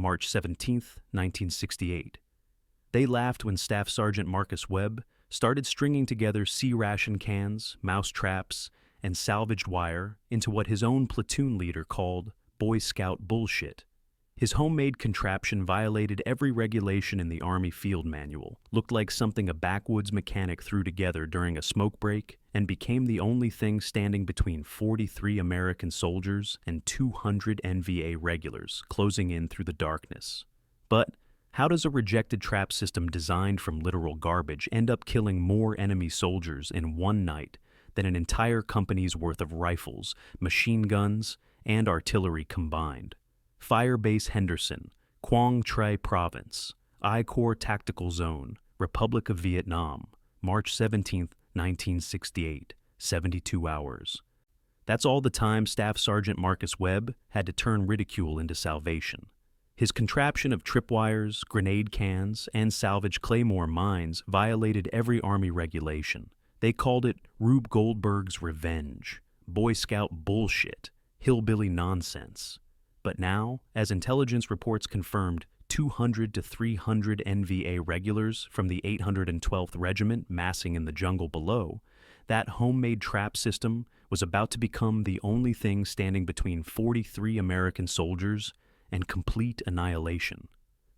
March 17, 1968. They laughed when Staff Sergeant Marcus Webb started stringing together C-ration cans, mousetraps, and salvaged wire into what his own platoon leader called Boy Scout bullshit. His homemade contraption violated every regulation in the Army field manual, looked like something a backwoods mechanic threw together during a smoke break, and became the only thing standing between 43 American soldiers and 200 NVA regulars closing in through the darkness. But how does a rejected trap system designed from literal garbage end up killing more enemy soldiers in one night than an entire company's worth of rifles, machine guns, and artillery combined? Firebase Henderson, Quang Tri Province, I-Corps Tactical Zone, Republic of Vietnam, March 17, 1968, 72 hours. That's all the time Staff Sergeant Marcus Webb had to turn ridicule into salvation. His contraption of tripwires, grenade cans, and salvaged claymore mines violated every Army regulation. They called it Rube Goldberg's revenge, Boy Scout bullshit, hillbilly nonsense. But now, as intelligence reports confirmed, 200 to 300 NVA regulars from the 812th Regiment massing in the jungle below, that homemade trap system was about to become the only thing standing between 43 American soldiers and complete annihilation.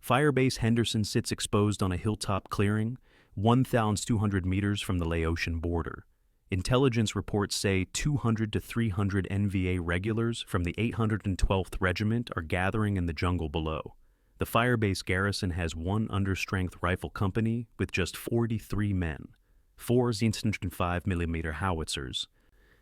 Firebase Henderson sits exposed on a hilltop clearing, 1,200 meters from the Laotian border. Intelligence reports say 200 to 300 NVA regulars from the 812th Regiment are gathering in the jungle below. The Firebase garrison has one understrength rifle company with just 43 men, 4 105mm howitzers,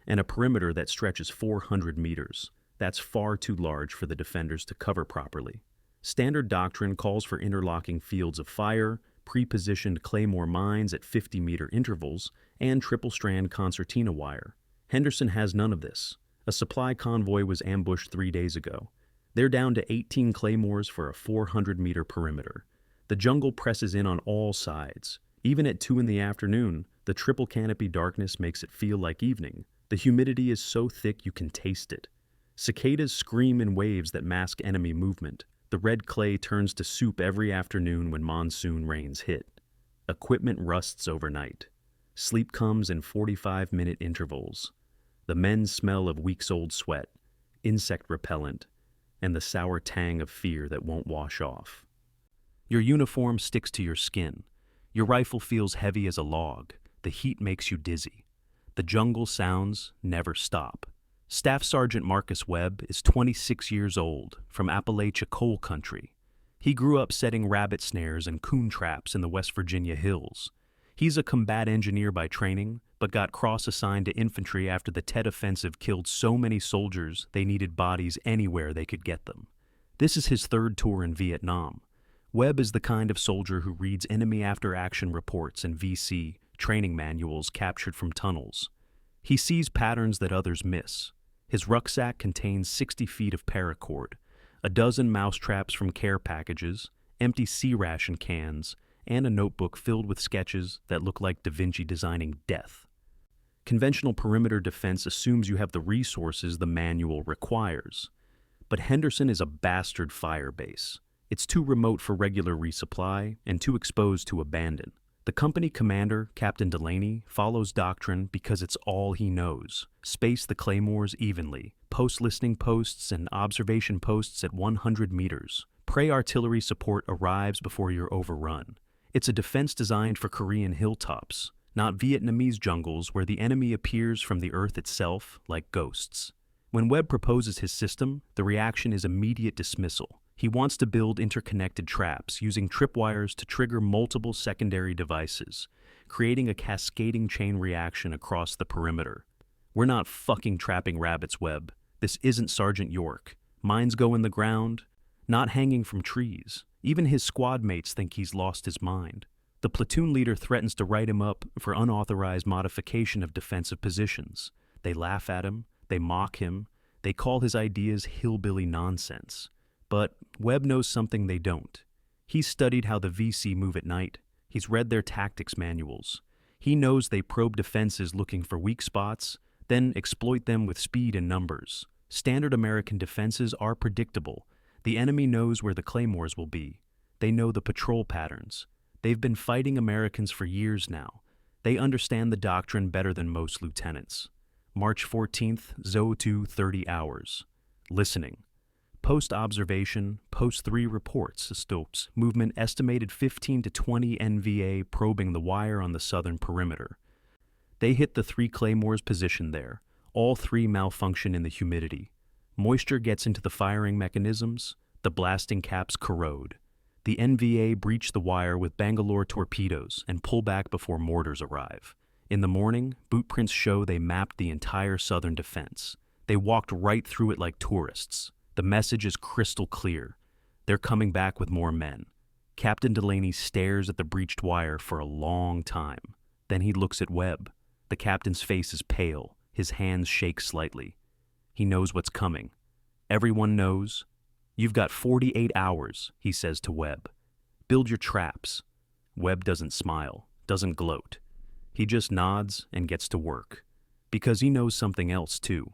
and a perimeter that stretches 400 meters. That's far too large for the defenders to cover properly. Standard doctrine calls for interlocking fields of fire, pre-positioned claymore mines at 50-meter intervals, and triple-strand concertina wire. Henderson has none of this. A supply convoy was ambushed 3 days ago. They're down to 18 claymores for a 400-meter perimeter. The jungle presses in on all sides. Even at 2 in the afternoon, the triple canopy darkness makes it feel like evening. The humidity is so thick you can taste it. Cicadas scream in waves that mask enemy movement. The red clay turns to soup every afternoon when monsoon rains hit. Equipment rusts overnight. Sleep comes in 45-minute intervals. The men smell of weeks-old sweat, insect repellent, and the sour tang of fear that won't wash off. Your uniform sticks to your skin. Your rifle feels heavy as a log. The heat makes you dizzy. The jungle sounds never stop. Staff Sergeant Marcus Webb is 26 years old, from Appalachia coal country. He grew up setting rabbit snares and coon traps in the West Virginia hills. He's a combat engineer by training, but got cross-assigned to infantry after the Tet Offensive killed so many soldiers they needed bodies anywhere they could get them. This is his 3rd tour in Vietnam. Webb is the kind of soldier who reads enemy after-action reports and VC training manuals captured from tunnels. He sees patterns that others miss. His rucksack contains 60 feet of paracord, a dozen mousetraps from care packages, empty C-ration cans, and a notebook filled with sketches that look like Da Vinci designing death. Conventional perimeter defense assumes you have the resources the manual requires. But Henderson is a bastard fire base. It's too remote for regular resupply and too exposed to abandon. The company commander, Captain Delaney, follows doctrine because it's all he knows. Space the claymores evenly, post listening posts and observation posts at 100 meters. Pray artillery support arrives before you're overrun. It's a defense designed for Korean hilltops, not Vietnamese jungles where the enemy appears from the earth itself like ghosts. When Webb proposes his system, the reaction is immediate dismissal. He wants to build interconnected traps using tripwires to trigger multiple secondary devices, creating a cascading chain reaction across the perimeter. We're not fucking trapping rabbits, Webb. This isn't Sergeant York. Mines go in the ground, not hanging from trees. Even his squad mates think he's lost his mind. The platoon leader threatens to write him up for unauthorized modification of defensive positions. They laugh at him, they mock him, they call his ideas hillbilly nonsense. But Webb knows something they don't. He's studied how the VC move at night. He's read their tactics manuals. He knows they probe defenses looking for weak spots, then exploit them with speed and numbers. Standard American defenses are predictable. The enemy knows where the claymores will be. They know the patrol patterns. They've been fighting Americans for years now. They understand the doctrine better than most lieutenants. March 14th, ZO2 30 hours. Listening. Post-observation, post-3 reports, Stopes. Movement estimated 15 to 20 NVA probing the wire on the southern perimeter. They hit the 3 claymores positioned there. All 3 malfunction in the humidity. Moisture gets into the firing mechanisms. The blasting caps corrode. The NVA breach the wire with Bangalore torpedoes and pull back before mortars arrive. In the morning, bootprints show they mapped the entire southern defense. They walked right through it like tourists. The message is crystal clear. They're coming back with more men. Captain Delaney stares at the breached wire for a long time. Then he looks at Webb. The captain's face is pale. His hands shake slightly. He knows what's coming. Everyone knows. You've got 48 hours, he says to Webb. Build your traps. Webb doesn't smile, doesn't gloat. He just nods and gets to work. Because he knows something else too.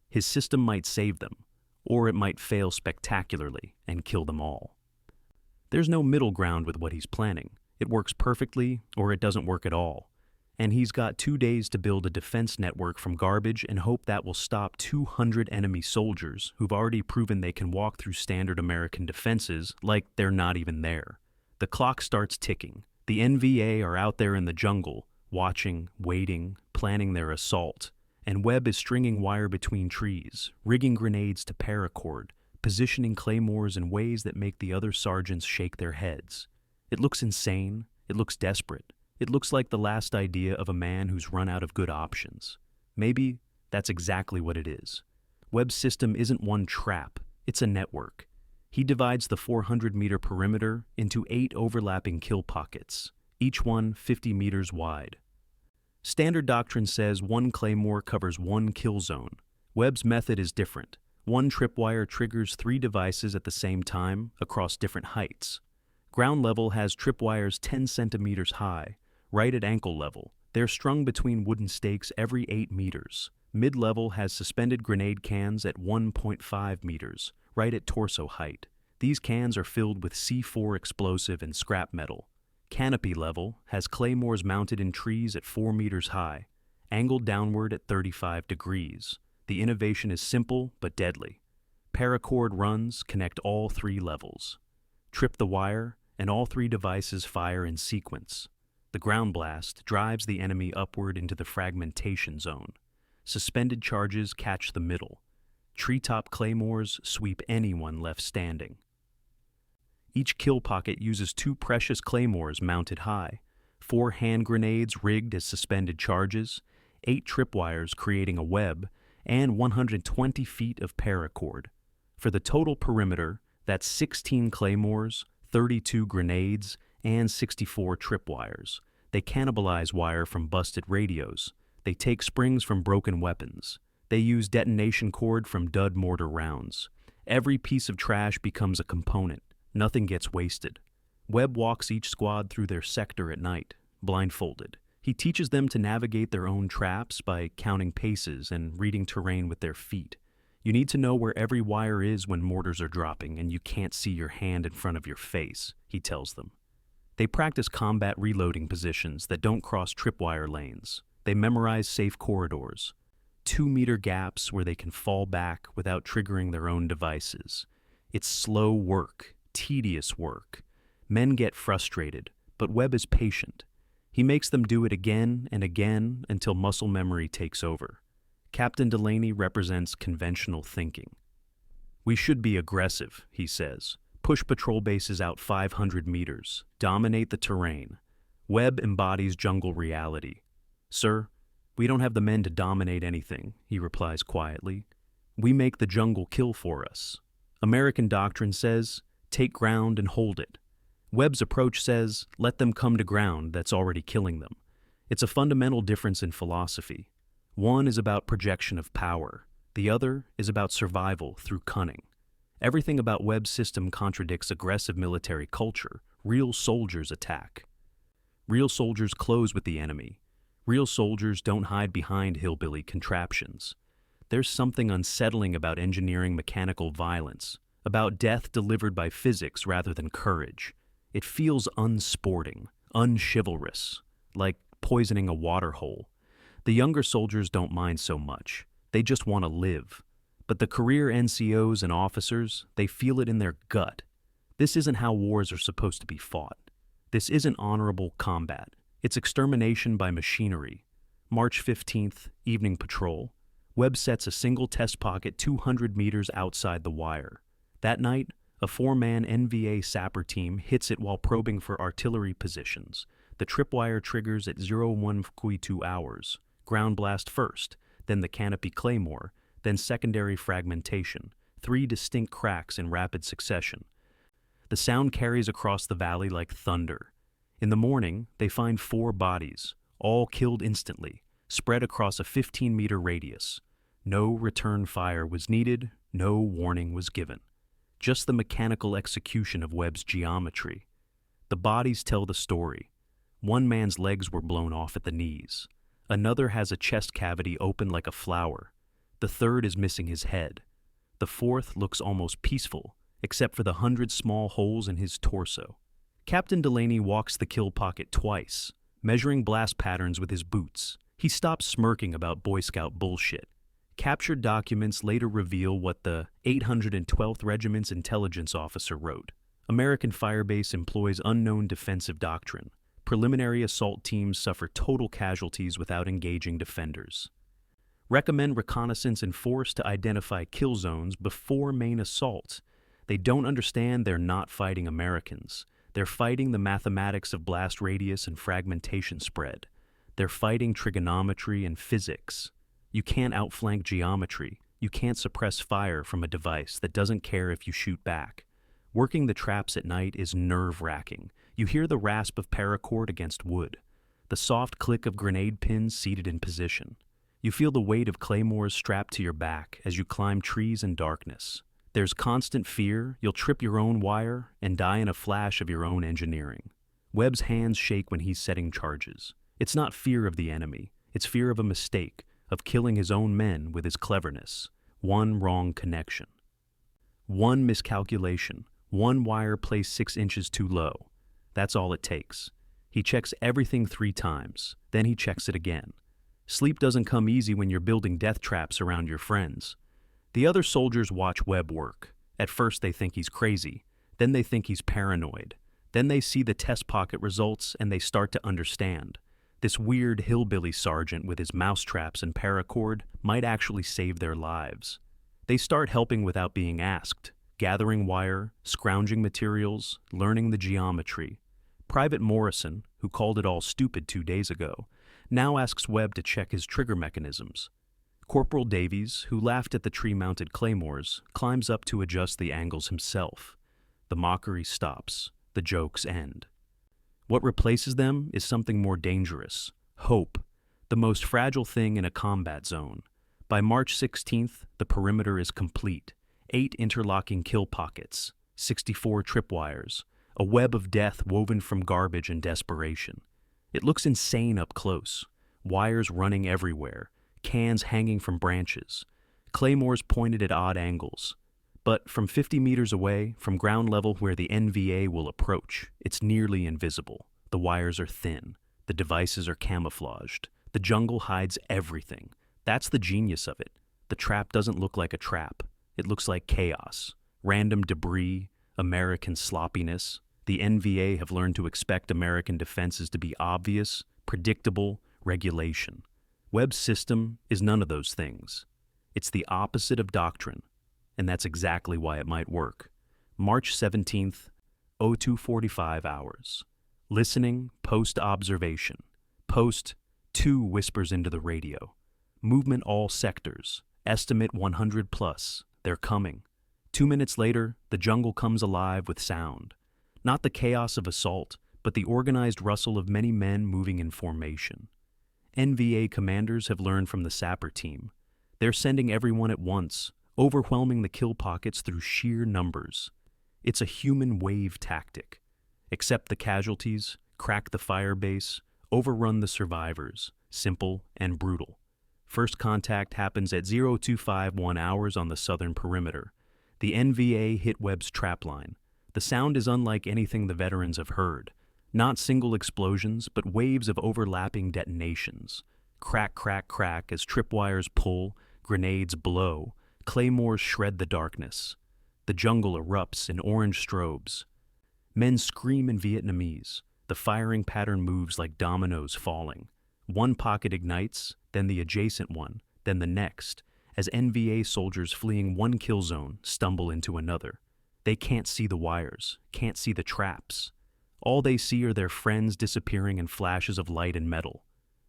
His system might save them, or it might fail spectacularly and kill them all. There's no middle ground with what he's planning. It works perfectly, or it doesn't work at all. And he's got 2 days to build a defense network from garbage and hope that will stop 200 enemy soldiers who've already proven they can walk through standard American defenses like they're not even there. The clock starts ticking. The NVA are out there in the jungle, watching, waiting, planning their assault. And Webb is stringing wire between trees, rigging grenades to paracord, positioning claymores in ways that make the other sergeants shake their heads. It looks insane. It looks desperate. It looks like the last idea of a man who's run out of good options. Maybe that's exactly what it is. Webb's system isn't one trap, it's a network. He divides the 400-meter perimeter into 8 overlapping kill pockets, each one 50 meters wide. Standard doctrine says 1 claymore covers 1 kill zone. Webb's method is different. 1 tripwire triggers 3 devices at the same time across different heights. Ground level has tripwires 10 centimeters high. Right at ankle level, they're strung between wooden stakes every 8 meters. Mid-level has suspended grenade cans at 1.5 meters, right at torso height. These cans are filled with C4 explosive and scrap metal. Canopy level has claymores mounted in trees at 4 meters high, angled downward at 35 degrees. The innovation is simple but deadly. Paracord runs connect all 3 levels. Trip the wire, and all 3 devices fire in sequence. The ground blast drives the enemy upward into the fragmentation zone. Suspended charges catch the middle. Treetop claymores sweep anyone left standing. Each kill pocket uses 2 precious claymores mounted high, 4 hand grenades rigged as suspended charges, 8 tripwires creating a web, and 120 feet of paracord. For the total perimeter, that's 16 claymores, 32 grenades, and 64 tripwires. They cannibalize wire from busted radios. They take springs from broken weapons. They use detonation cord from dud mortar rounds. Every piece of trash becomes a component. Nothing gets wasted. Webb walks each squad through their sector at night, blindfolded. He teaches them to navigate their own traps by counting paces and reading terrain with their feet. You need to know where every wire is when mortars are dropping and you can't see your hand in front of your face, he tells them. They practice combat reloading positions that don't cross tripwire lanes. They memorize safe corridors, 2-meter gaps where they can fall back without triggering their own devices. It's slow work, tedious work. Men get frustrated, but Webb is patient. He makes them do it again and again until muscle memory takes over. Captain Delaney represents conventional thinking. We should be aggressive, he says. Push patrol bases out 500 meters. Dominate the terrain. Webb embodies jungle reality. Sir, we don't have the men to dominate anything, he replies quietly. We make the jungle kill for us. American doctrine says, take ground and hold it. Webb's approach says, let them come to ground that's already killing them. It's a fundamental difference in philosophy. One is about projection of power. The other is about survival through cunning. Everything about Webb's system contradicts aggressive military culture. Real soldiers attack. Real soldiers close with the enemy. Real soldiers don't hide behind hillbilly contraptions. There's something unsettling about engineering mechanical violence, about death delivered by physics rather than courage. It feels unsporting, unchivalrous, like poisoning a water hole. The younger soldiers don't mind so much. They just want to live. But the career NCOs and officers, they feel it in their gut. This isn't how wars are supposed to be fought. This isn't honorable combat. It's extermination by machinery. March 15th, evening patrol. Webb sets a single test pocket 200 meters outside the wire. That night, a 4-man NVA sapper team hits it while probing for artillery positions. The tripwire triggers at 01:42 hours. Ground blast first, then the canopy claymore, then secondary fragmentation, 3 distinct cracks in rapid succession. The sound carries across the valley like thunder. In the morning, they find 4 bodies, all killed instantly, spread across a 15-meter radius. No return fire was needed, no warning was given. Just the mechanical execution of Webb's geometry. The bodies tell the story. One man's legs were blown off at the knees. Another has a chest cavity open like a flower. The third is missing his head. The fourth looks almost peaceful, except for the 100 small holes in his torso. Captain Delaney walks the kill pocket twice, measuring blast patterns with his boots. He stops smirking about Boy Scout bullshit. Captured documents later reveal what the 812th Regiment's intelligence officer wrote. American firebase employs unknown defensive doctrine. Preliminary assault teams suffer total casualties without engaging defenders. Recommend reconnaissance and force to identify kill zones before main assault. They don't understand they're not fighting Americans. They're fighting the mathematics of blast radius and fragmentation spread. They're fighting trigonometry and physics. You can't outflank geometry. You can't suppress fire from a device that doesn't care if you shoot back. Working the traps at night is nerve-wracking. You hear the rasp of paracord against wood, the soft click of grenade pins seated in position. You feel the weight of claymores strapped to your back as you climb trees in darkness. There's constant fear you'll trip your own wire and die in a flash of your own engineering. Webb's hands shake when he's setting charges. It's not fear of the enemy. It's fear of a mistake, of killing his own men with his cleverness. One wrong connection. One miscalculation. One wire placed 6 inches too low. That's all it takes. He checks everything 3 times. Then he checks it again. Sleep doesn't come easy when you're building death traps around your friends. The other soldiers watch Webb work. At first they think he's crazy. Then they think he's paranoid. Then they see the test pocket results and they start to understand. This weird hillbilly sergeant with his mousetraps and paracord might actually save their lives. They start helping without being asked, gathering wire, scrounging materials, learning the geometry. Private Morrison, who called it all stupid 2 days ago, now asks Webb to check his trigger mechanisms. Corporal Davies, who laughed at the tree-mounted claymores, climbs up to adjust the angles himself. The mockery stops. The jokes end. What replaces them is something more dangerous: hope, the most fragile thing in a combat zone. By March 16th, the perimeter is complete. 8 interlocking kill pockets, 64 tripwires, a web of death woven from garbage and desperation. It looks insane up close. Wires running everywhere, cans hanging from branches, claymores pointed at odd angles. But from 50 meters away, from ground level where the NVA will approach, it's nearly invisible. The wires are thin. The devices are camouflaged. The jungle hides everything. That's the genius of it. The trap doesn't look like a trap. It looks like chaos. Random debris, American sloppiness. The NVA have learned to expect American defenses to be obvious, predictable, regulation. Webb's system is none of those things. It's the opposite of doctrine, and that's exactly why it might work. March 17th, 02:45 hours. Listening, post-observation. Post 2 whispers into the radio. Movement all sectors. Estimate 100 plus. They're coming. 2 minutes later, the jungle comes alive with sound. Not the chaos of assault, but the organized rustle of many men moving in formation. NVA commanders have learned from the sapper team. They're sending everyone at once, overwhelming the kill pockets through sheer numbers. It's a human wave tactic. Accept the casualties, crack the fire base, overrun the survivors. Simple and brutal. First contact happens at 0251 hours on the southern perimeter. The NVA hit Webb's trapline. The sound is unlike anything the veterans have heard. Not single explosions, but waves of overlapping detonations. Crack, crack, crack as tripwires pull, grenades blow, claymores shred the darkness. The jungle erupts in orange strobes. Men scream in Vietnamese. The firing pattern moves like dominoes falling. One pocket ignites, then the adjacent one, then the next, as NVA soldiers fleeing one kill zone stumble into another. They can't see the wires, can't see the traps. All they see are their friends disappearing in flashes of light and metal.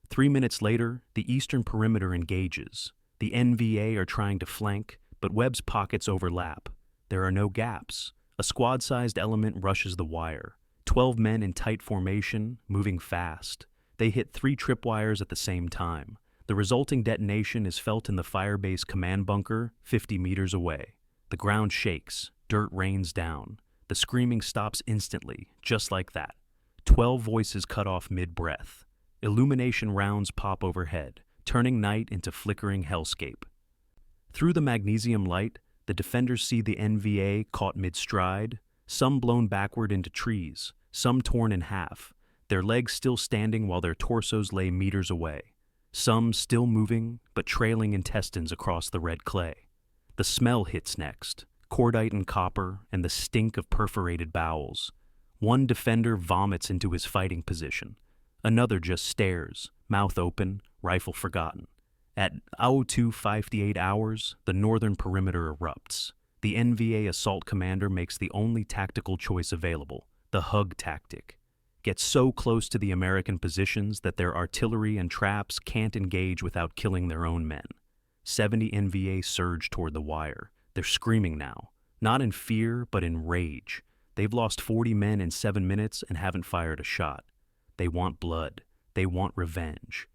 3 minutes later, the eastern perimeter engages. The NVA are trying to flank, but Webb's pockets overlap. There are no gaps. A squad-sized element rushes the wire. 12 men in tight formation, moving fast. They hit 3 tripwires at the same time. The resulting detonation is felt in the firebase command bunker 50 meters away. The ground shakes. Dirt rains down. The screaming stops instantly, just like that. 12 voices cut off mid-breath. Illumination rounds pop overhead, turning night into flickering hellscape. Through the magnesium light, the defenders see the NVA caught mid-stride, some blown backward into trees, some torn in half, their legs still standing while their torsos lay meters away, some still moving but trailing intestines across the red clay. The smell hits next, cordite and copper and the stink of perforated bowels. One defender vomits into his fighting position. Another just stares, mouth open, rifle forgotten. At 02:58 hours, the northern perimeter erupts. The NVA assault commander makes the only tactical choice available, the hug tactic. Get so close to the American positions that their artillery and traps can't engage without killing their own men. 70 NVA surge toward the wire. They're screaming now, not in fear, but in rage. They've lost 40 men in 7 minutes and haven't fired a shot. They want blood. They want revenge.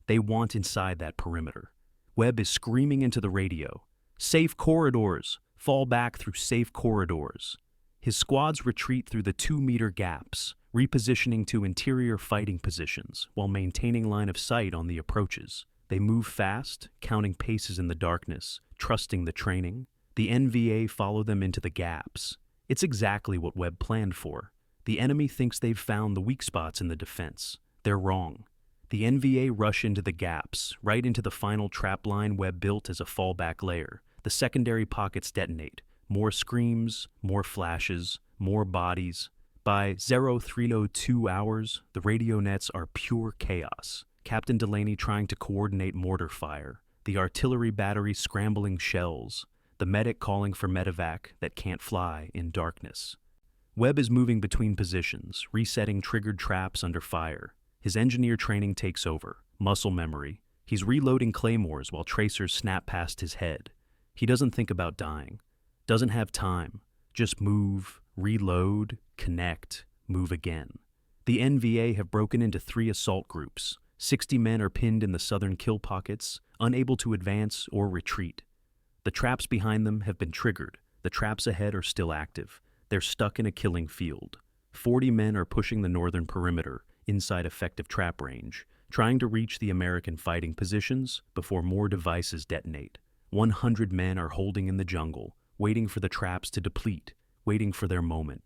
They want inside that perimeter. Webb is screaming into the radio. Safe corridors! Fall back through safe corridors. His squads retreat through the 2-meter gaps, repositioning to interior fighting positions while maintaining line of sight on the approaches. They move fast, counting paces in the darkness, trusting the training. The NVA follow them into the gaps. It's exactly what Webb planned for. The enemy thinks they've found the weak spots in the defense. They're wrong. The NVA rush into the gaps, right into the final trap line Webb built as a fallback layer. The secondary pockets detonate. More screams, more flashes, more bodies. By 03:02 hours, the radio nets are pure chaos. Captain Delaney trying to coordinate mortar fire. The artillery battery scrambling shells. The medic calling for medevac that can't fly in darkness. Webb is moving between positions, resetting triggered traps under fire. His engineer training takes over, muscle memory. He's reloading claymores while tracers snap past his head. He doesn't think about dying. Doesn't have time. Just move, reload, connect, move again. The NVA have broken into 3 assault groups. 60 men are pinned in the southern kill pockets, unable to advance or retreat. The traps behind them have been triggered. The traps ahead are still active. They're stuck in a killing field. 40 men are pushing the northern perimeter, inside effective trap range, trying to reach the American fighting positions before more devices detonate. 100 men are holding in the jungle, waiting for the traps to deplete, waiting for their moment.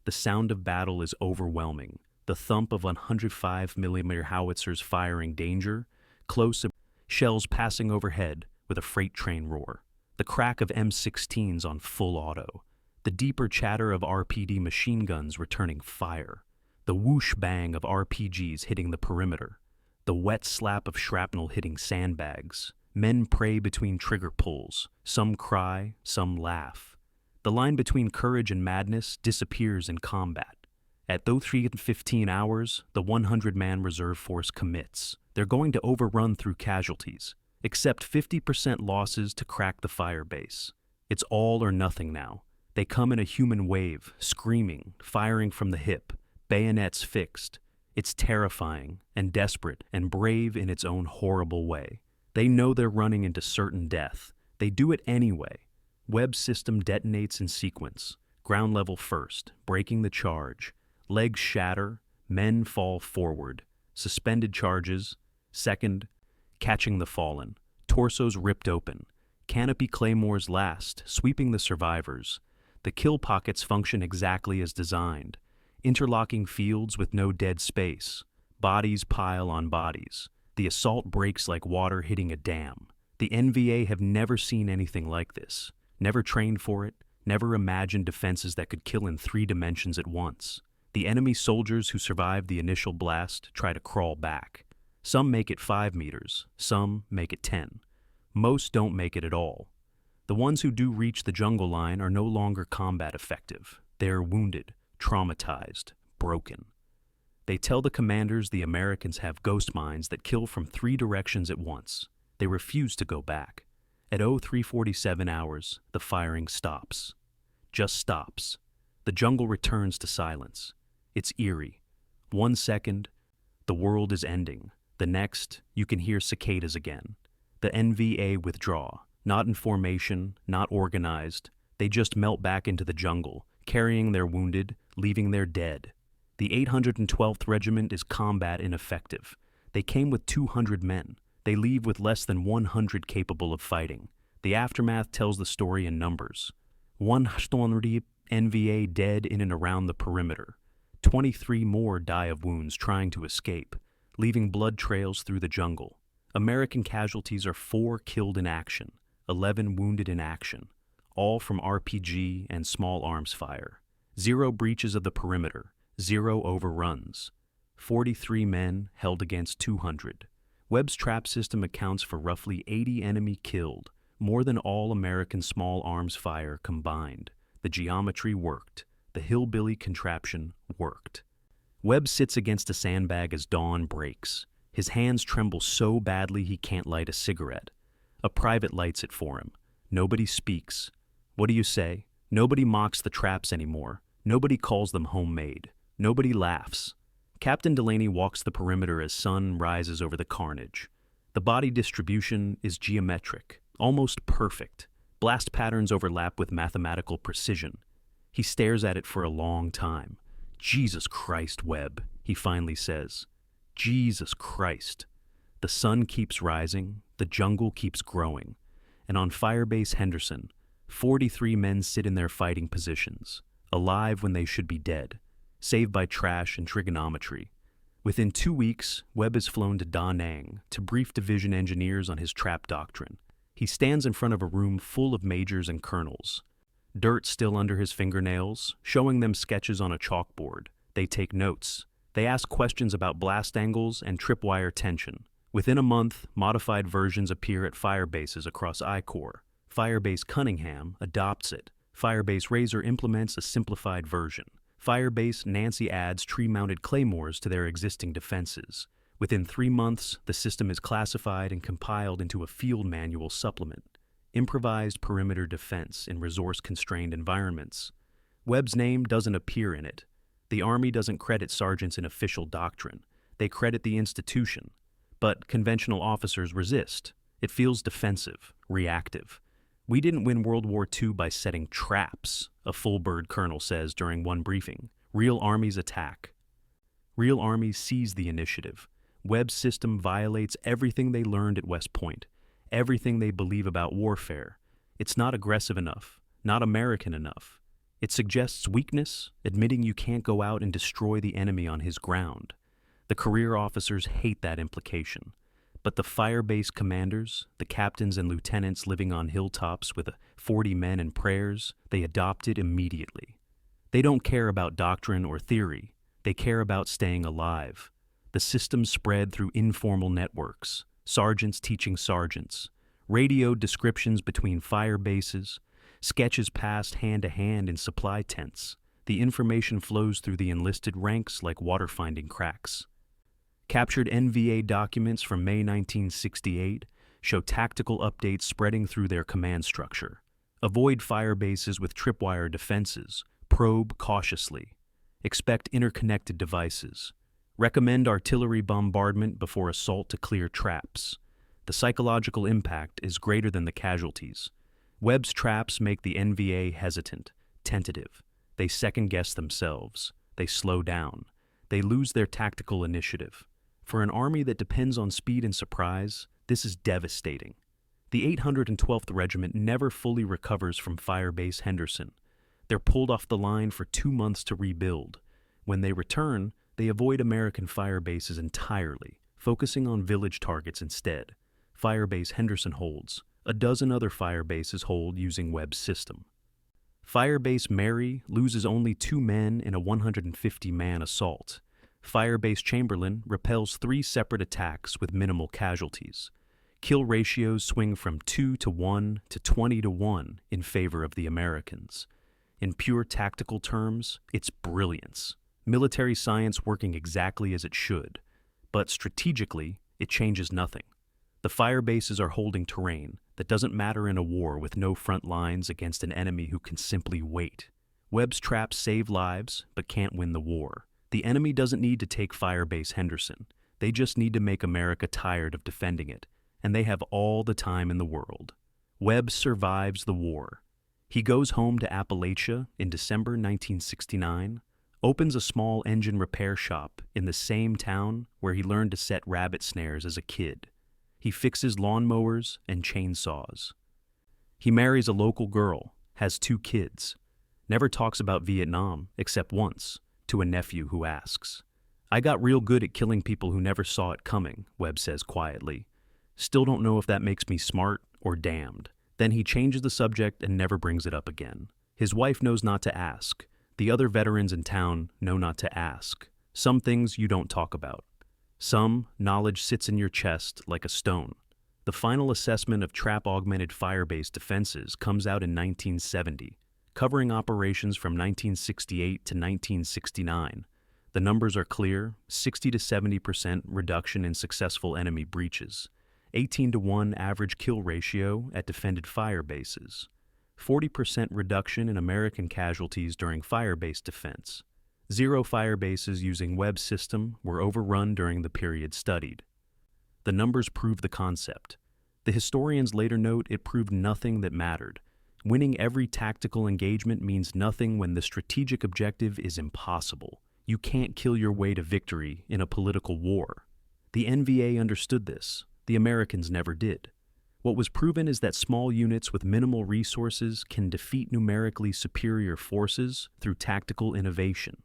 The sound of battle is overwhelming. The thump of 105mm howitzers firing danger, close shells passing overhead with a freight train roar. The crack of M16s on full auto. The deeper chatter of RPD machine guns returning fire. The whoosh bang of RPGs hitting the perimeter. The wet slap of shrapnel hitting sandbags. Men pray between trigger pulls. Some cry, some laugh. The line between courage and madness disappears in combat. At 03:15 hours, the 100-man reserve force commits. They're going to overrun through casualties. Accept 50% losses to crack the fire base. It's all or nothing now. They come in a human wave, screaming, firing from the hip, bayonets fixed. It's terrifying and desperate and brave in its own horrible way. They know they're running into certain death. They do it anyway. Webb's system detonates in sequence. Ground level first, breaking the charge. Legs shatter, men fall forward. Suspended charges. Second, catching the fallen. Torsos ripped open. Canopy claymores last, sweeping the survivors. The kill pockets function exactly as designed. Interlocking fields with no dead space. Bodies pile on bodies. The assault breaks like water hitting a dam. The NVA have never seen anything like this. Never trained for it. Never imagined defenses that could kill in 3 dimensions at once. The enemy soldiers who survived the initial blast try to crawl back. Some make it 5 meters. Some make it 10. Most don't make it at all. The ones who do reach the jungle line are no longer combat effective. They are wounded, traumatized, broken. They tell the commanders the Americans have ghost mines that kill from 3 directions at once. They refuse to go back. At 03:47 hours, the firing stops. Just stops. The jungle returns to silence. It's eerie. 1 second, the world is ending. The next, you can hear cicadas again. The NVA withdraw. Not in formation, not organized. They just melt back into the jungle, carrying their wounded, leaving their dead. The 812th Regiment is combat ineffective. They came with 200 men. They leave with less than 100 capable of fighting. The aftermath tells the story in numbers. 100 NVA dead in and around the perimeter. 23 more die of wounds trying to escape, leaving blood trails through the jungle. American casualties are 4 killed in action, 11 wounded in action, all from RPG and small arms fire. 0 breaches of the perimeter, 0 overruns. 43 men held against 200. Webb's trap system accounts for roughly 80 enemy killed, more than all American small arms fire combined. The geometry worked. The hillbilly contraption worked. Webb sits against a sandbag as dawn breaks. His hands tremble so badly he can't light a cigarette. A private lights it for him. Nobody speaks. What do you say? Nobody mocks the traps anymore. Nobody calls them homemade. Nobody laughs. Captain Delaney walks the perimeter as sun rises over the carnage. The body distribution is geometric, almost perfect. Blast patterns overlap with mathematical precision. He stares at it for a long time. "Jesus Christ, Webb," he finally says. "Jesus Christ." The sun keeps rising, the jungle keeps growing, and on Firebase Henderson, 43 men sit in their fighting positions, alive when they should be dead, saved by trash and trigonometry. Within 2 weeks, Webb is flown to Da Nang to brief division engineers on his trap doctrine. He stands in front of a room full of majors and colonels. Dirt still under his fingernails, showing them sketches on a chalkboard. They take notes. They ask questions about blast angles and tripwire tension. Within a month, modified versions appear at firebases across I-Corps. Firebase Cunningham adopts it. Firebase Razor implements a simplified version. Firebase Nancy adds tree-mounted claymores to their existing defenses. Within 3 months, the system is classified and compiled into a field manual supplement. Improvised perimeter defense in resource-constrained environments. Webb's name doesn't appear in it. The Army doesn't credit sergeants in official doctrine. They credit the institution. But conventional officers resist. It feels defensive, reactive. "We didn't win World War II by setting traps," a full-bird colonel says during one briefing. "Real armies attack. Real armies seize the initiative. Webb's system violates everything they learned at West Point, everything they believe about warfare. It's not aggressive enough, not American enough. It suggests weakness, admitting you can't go out and destroy the enemy on his ground. The career officers hate that implication. But the firebase commanders, the captains and lieutenants living on hilltops with 40 men and prayers, they adopt it immediately. They don't care about doctrine or theory. They care about staying alive. The system spread through informal networks, sergeants teaching sergeants, radio descriptions between fire bases, sketches passed hand to hand in supply tents. The information flows through the enlisted ranks like water finding cracks. Captured NVA documents from May 1968 show tactical updates spreading through their command structure. Avoid fire bases with tripwire defenses. Probe cautiously. Expect interconnected devices. Recommend artillery bombardment before assault to clear traps. The psychological impact is greater than the casualties. Webb's traps make the NVA hesitant, tentative. They second-guess themselves. They slow down. They lose their tactical initiative. For an army that depends on speed and surprise, this is devastating. The 812th Regiment never fully recovers from Firebase Henderson. They're pulled off the line for 2 months to rebuild. When they return, they avoid American fire bases entirely, focusing on village targets instead. Firebase Henderson holds. A dozen other fire bases hold using Webb's system. Firebase Mary loses only 2 men in a 150-man assault. Firebase Chamberlain repels 3 separate attacks with minimal casualties. Kill ratios swing from 2-to-1 to 20-to-1 in favor of the Americans. In pure tactical terms, it's brilliance. Military science working exactly as it should. But strategically, it changes nothing. The fire bases are holding terrain that doesn't matter in a war with no front lines against an enemy who can simply wait. Webb's traps save lives, but can't win the war. The enemy doesn't need to take Firebase Henderson. They just need to make America tired of defending it, and they have all the time in the world. Webb survives the war. He goes home to Appalachia in December 1969, opens a small engine repair shop in the same town where he learned to set rabbit snares as a kid. He fixes lawnmowers and chainsaws. He marries a local girl, has 2 kids, never talks about Vietnam except once, to a nephew who asks. "I got real good at killing people who never saw it coming," Webb says quietly. "Still don't know if that makes me smart or damned." Then he changes the subject and never brings it up again. His wife knows not to ask. The other veterans in town know not to ask. Some things you don't talk about. Some knowledge sits in your chest like a stone. The final assessment of trap-augmented firebase defenses comes out in 1970, covering operations from 1968 to 1969. The numbers are clear: 60 to 70% reduction in successful enemy breaches, 18-to-1 average kill ratio at defended fire bases, 40% reduction in American casualties during firebase defense. 0 fire bases using Webb's system were overrun during the period studied. The numbers prove the concept. The historians later note it proved nothing that mattered. Winning every tactical engagement means nothing when the strategic objective is impossible. You can't kill your way to victory in a political war. The NVA understood this. The Americans never did. What was proven is that small units with minimal resources can defeat numerically superior forces through tactical innovation.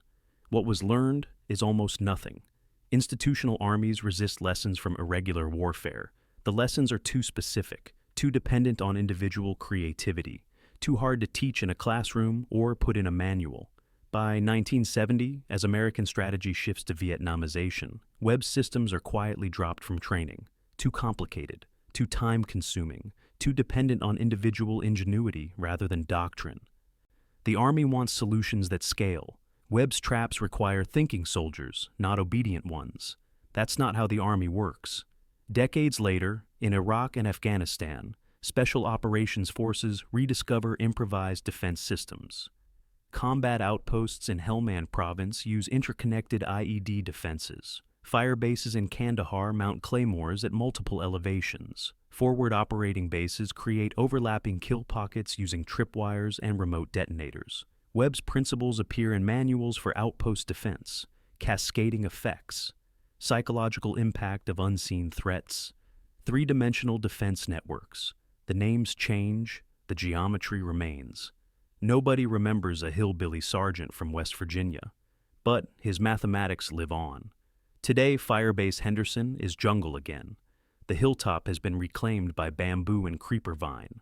What was learned is almost nothing. Institutional armies resist lessons from irregular warfare. The lessons are too specific, too dependent on individual creativity, too hard to teach in a classroom or put in a manual. By 1970, as American strategy shifts to Vietnamization, Webb's systems are quietly dropped from training. Too complicated, too time-consuming, too dependent on individual ingenuity rather than doctrine. The Army wants solutions that scale. Webb's traps require thinking soldiers, not obedient ones. That's not how the Army works. Decades later, in Iraq and Afghanistan, Special Operations Forces rediscover improvised defense systems. Combat outposts in Helmand Province use interconnected IED defenses. Fire bases in Kandahar mount claymores at multiple elevations. Forward operating bases create overlapping kill pockets using tripwires and remote detonators. Webb's principles appear in manuals for outpost defense, cascading effects, psychological impact of unseen threats, 3-dimensional defense networks. The names change, the geometry remains. Nobody remembers a hillbilly sergeant from West Virginia, but his mathematics live on. Today, Firebase Henderson is jungle again. The hilltop has been reclaimed by bamboo and creeper vine.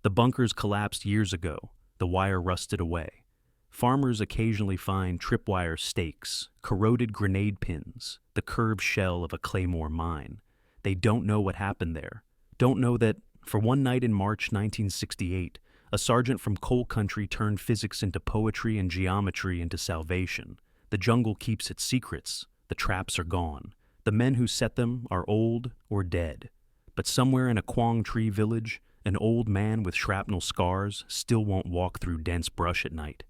The bunkers collapsed years ago. The wire rusted away. Farmers occasionally find tripwire stakes, corroded grenade pins, the curved shell of a claymore mine. They don't know what happened there. Don't know that, for one night in March 1968, a sergeant from coal country turned physics into poetry and geometry into salvation. The jungle keeps its secrets. The traps are gone. The men who set them are old or dead. But somewhere in a Quang Tree village, an old man with shrapnel scars still won't walk through dense brush at night.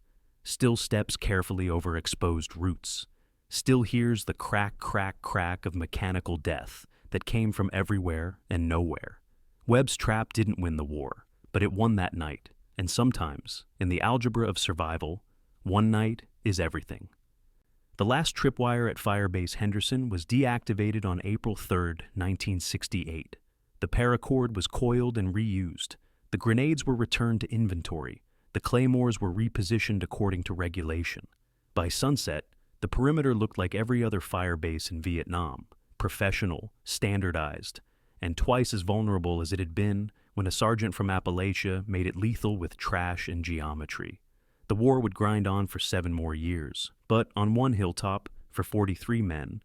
Still steps carefully over exposed roots. Still hears the crack, crack, crack of mechanical death that came from everywhere and nowhere. Webb's trap didn't win the war, but it won that night. And sometimes, in the algebra of survival, one night is everything. The last tripwire at Firebase Henderson was deactivated on April 3, 1968. The paracord was coiled and reused. The grenades were returned to inventory. The claymores were repositioned according to regulation. By sunset, the perimeter looked like every other fire base in Vietnam, professional, standardized, and twice as vulnerable as it had been when a sergeant from Appalachia made it lethal with trash and geometry. The war would grind on for 7 more years, but on one hilltop, for 43 men,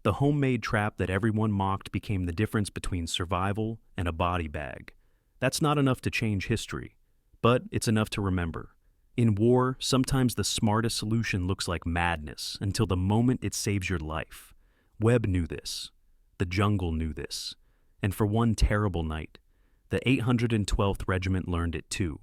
the homemade trap that everyone mocked became the difference between survival and a body bag. That's not enough to change history, but it's enough to remember. In war, sometimes the smartest solution looks like madness until the moment it saves your life. Webb knew this. The jungle knew this. And for one terrible night, the 812th Regiment learned it too.